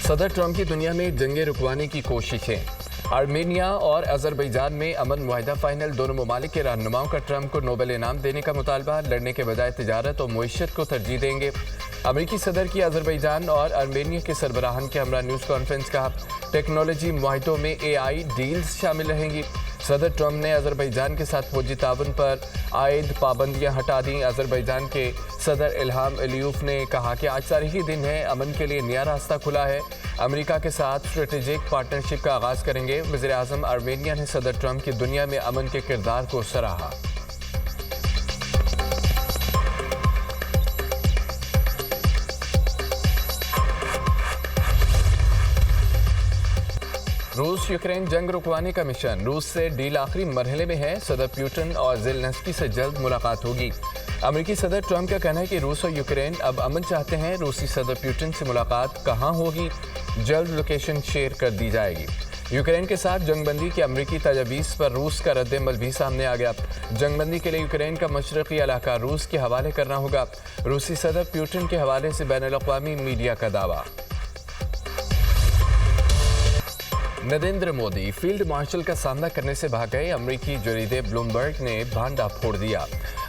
صدر ٹرمپ کی دنیا میں جنگیں رکوانے کی کوششیں۔ آرمینیا اور اذربائیجان میں امن معاہدہ فائنل۔ دونوں ممالک کے رہنماؤں کا ٹرمپ کو نوبل انعام دینے کا مطالبہ۔ لڑنے کے بجائے تجارت اور معیشت کو ترجیح دیں گے۔ امریکی صدر کی اذربائیجان اور آرمینیا کے سربراہان کے ہمراہ نیوز کانفرنس کا ٹیکنالوجی معاہدوں میں AI ڈیلز شامل رہیں گی۔ صدر ٹرمپ نے اذربائیجان کے ساتھ فوجی تعاون پر عائد پابندیاں ہٹا دیں۔ اذربائیجان کے صدر الہام علیوف نے کہا کہ آج تاریخی دن ہے، امن کے لیے نیا راستہ کھلا ہے۔ امریکہ کے ساتھ اسٹریٹجک پارٹنرشپ کا آغاز کریں گے۔ وزیر اعظم آرمینیا نے صدر ٹرمپ کی دنیا میں امن کے کردار کو سراہا۔ روس یوکرین جنگ رکوانے کا مشن۔ روس سے ڈیل آخری مرحلے میں ہے۔ صدر پیوٹن اور زیلنسکی سے جلد ملاقات ہوگی۔ امریکی صدر ٹرمپ کا کہنا ہے کہ روس اور یوکرین اب امن چاہتے ہیں۔ روسی صدر پیوٹن سے ملاقات کہاں ہوگی؟ جلد لوکیشن شیئر کر دی جائے گی۔ یوکرین کے ساتھ جنگ بندی کی امریکی تجاویز پر روس کا رد عمل بھی سامنے آ گیا۔ جنگ بندی کے لیے یوکرین کا مشرقی علاقہ روس کے حوالے کرنا ہوگا۔ روسی صدر پیوٹن کے حوالے سے بین الاقوامی میڈیا کا دعویٰ۔ نریندر مودی فیلڈ مارشل کا سامنا کرنے سے بھاگ گئے۔ امریکی جریدے بلومبرگ نے بھانڈا پھوڑ دیا۔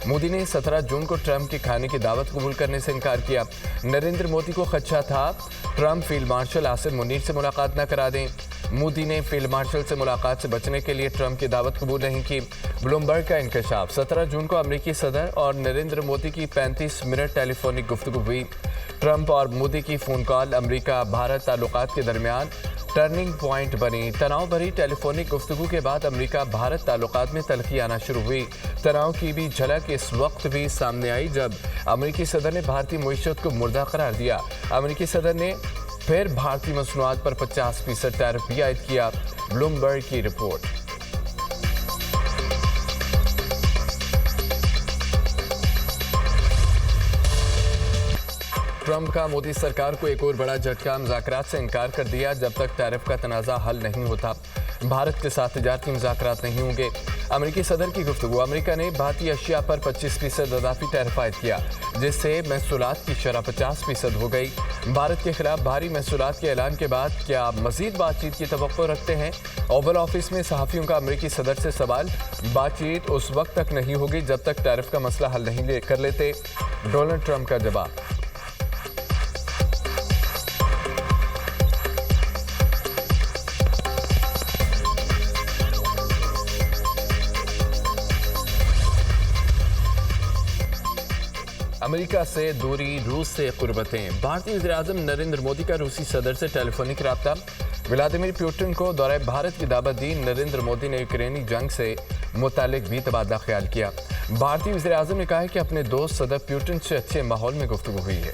مودی نے 17 جون کو ٹرمپ کے کھانے کی دعوت قبول کرنے سے انکار کیا۔ نریندر مودی کو خدشہ تھا Trump field marshal Asim Munir سے ملاقات نہ کرا دیں۔ مودی نے فیلڈ مارشل سے ملاقات سے بچنے کے لیے ٹرمپ کی دعوت قبول نہیں کی۔ بلومبرگ کا انکشاف۔ 17 جون کو امریکی صدر اور نریندر مودی کی 35 منٹ ٹیلی فونک گفتگو ہوئی۔ ٹرمپ اور مودی کی فون کال امریکہ بھارت تعلقات کے درمیان ٹرننگ پوائنٹ بنی۔ تناؤ بھری ٹیلی فونک گفتگو کے بعد امریکہ بھارت تعلقات میں تلخی آنا شروع ہوئی۔ تناؤ کی بھی جھلک اس وقت بھی سامنے آئی جب امریکی صدر نے بھارتی معیشت کو مردہ قرار دیا۔ امریکی صدر نے پھر بھارتی مصنوعات پر 50% ٹیرف بھی عائد کیا۔ بلومبرگ کی رپورٹ۔ ٹرمپ کا مودی سرکار کو ایک اور بڑا جھٹکا۔ مذاکرات سے انکار کر دیا۔ جب تک ٹیرف کا تنازع حل نہیں ہوتا بھارت کے ساتھ تجارتی مذاکرات نہیں ہوں گے۔ امریکی صدر کی گفتگو۔ امریکہ نے بھارتی اشیاء پر 25% اضافی ٹیرف عائد کیا، جس سے محصولات کی شرح 50% ہو گئی۔ بھارت کے خلاف بھاری محصولات کے اعلان کے بعد کیا مزید بات چیت کی توقع رکھتے ہیں؟ اوول آفس میں صحافیوں کا امریکی صدر سے سوال۔ بات چیت اس وقت تک نہیں ہوگی جب تک ٹیرف کا مسئلہ حل نہیں کر لیتے۔ ڈونلڈ ٹرمپ کا جواب۔ امریکہ سے دوری، روس سے قربتیں۔ بھارتی وزیر اعظم نریندر مودی کا روسی صدر سے ٹیلی فونک رابطہ۔ ولادیمیر پیوٹن کو دورہ بھارت کی دعوت دی۔ نریندر مودی نے یوکرینی جنگ سے متعلق بھی تبادلہ خیال کیا۔ بھارتی وزیر اعظم نے کہا ہے کہ اپنے دوست صدر پیوٹن سے اچھے ماحول میں گفتگو ہوئی ہے۔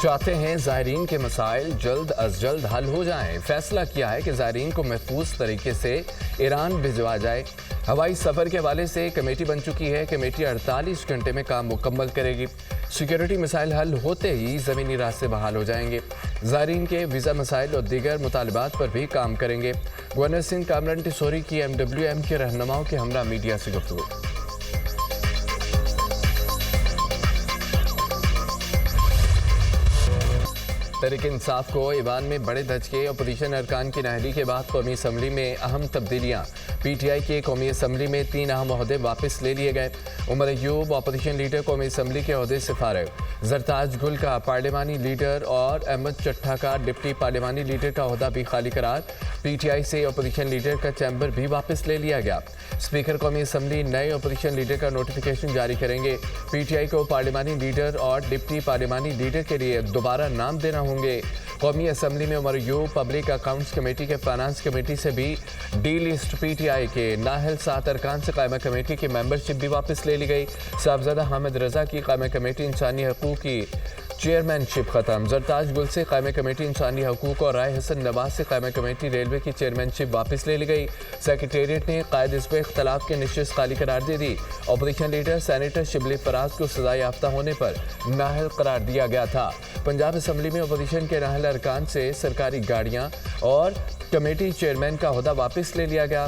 چاہتے ہیں زائرین کے مسائل جلد از جلد حل ہو جائیں۔ فیصلہ کیا ہے کہ زائرین کو محفوظ طریقے سے ایران بھجوا جائے۔ ہوائی سفر کے حوالے سے کمیٹی بن چکی ہے۔ کمیٹی 48 گھنٹے میں کام مکمل کرے گی۔ سیکیورٹی مسائل حل ہوتے ہی زمینی راستے بحال ہو جائیں گے۔ زائرین کے ویزا مسائل اور دیگر مطالبات پر بھی کام کریں گے۔ گورنر سندھ کامران ٹیسوری کی MWM کے رہنماؤں کے ہمراہ میڈیا سے گفتگو۔ تحریک انصاف کو ایوان میں بڑے دھچکے۔ اپوزیشن ارکان کی نااہلی کے بعد قومی اسمبلی میں اہم تبدیلیاں۔ PTI کے قومی اسمبلی میں 3 اہم عہدے واپس لے لیے گئے۔ عمر ایوب اپوزیشن لیڈر قومی اسمبلی کے عہدے سے فارغ۔ زرتاج گل کا پارلیمانی لیڈر اور احمد چٹھا کا ڈپٹی پارلیمانی لیڈر کا عہدہ بھی خالی قرار۔ PTI سے اپوزیشن لیڈر کا چیمبر بھی واپس لے لیا گیا۔ اسپیکر قومی اسمبلی نئے اپوزیشن لیڈر کا نوٹیفیکیشن جاری کریں گے۔ PTI کو پارلیمانی لیڈر اور ڈپٹی پارلیمانی لیڈر کے لیے دوبارہ نام دینا ہوں گے۔ قومی اسمبلی میں Omar Ayub public accounts committee کے فائنانس کمیٹی سے بھی ڈی لسٹ۔ PTI کے نااہل 7 ارکان سے قائمہ کمیٹی کی ممبرشپ بھی واپس لے لی گئی۔ صاحبزادہ حامد رضا کی قائمہ کمیٹی انسانی حقوق کی چیئرمین شپ ختم۔ زرتاج گل سے قائمہ کمیٹی انسانی حقوق اور رائے حسن نواز سے قائمہ کمیٹی ریلوے کی چیئرمین شپ واپس لے لی گئی۔ سیکریٹریٹ نے قائد حزب اختلاف کی نشست خالی قرار دے دی۔ Opposition leader senator Shibli Faraz کو سزا یافتہ ہونے پر نااہل قرار دیا گیا تھا۔ پنجاب اسمبلی میں اپوزیشن کے نااہل ارکان سے سرکاری گاڑیاں اور کمیٹی چیئرمین کا عہدہ واپس لے لیا گیا۔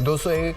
201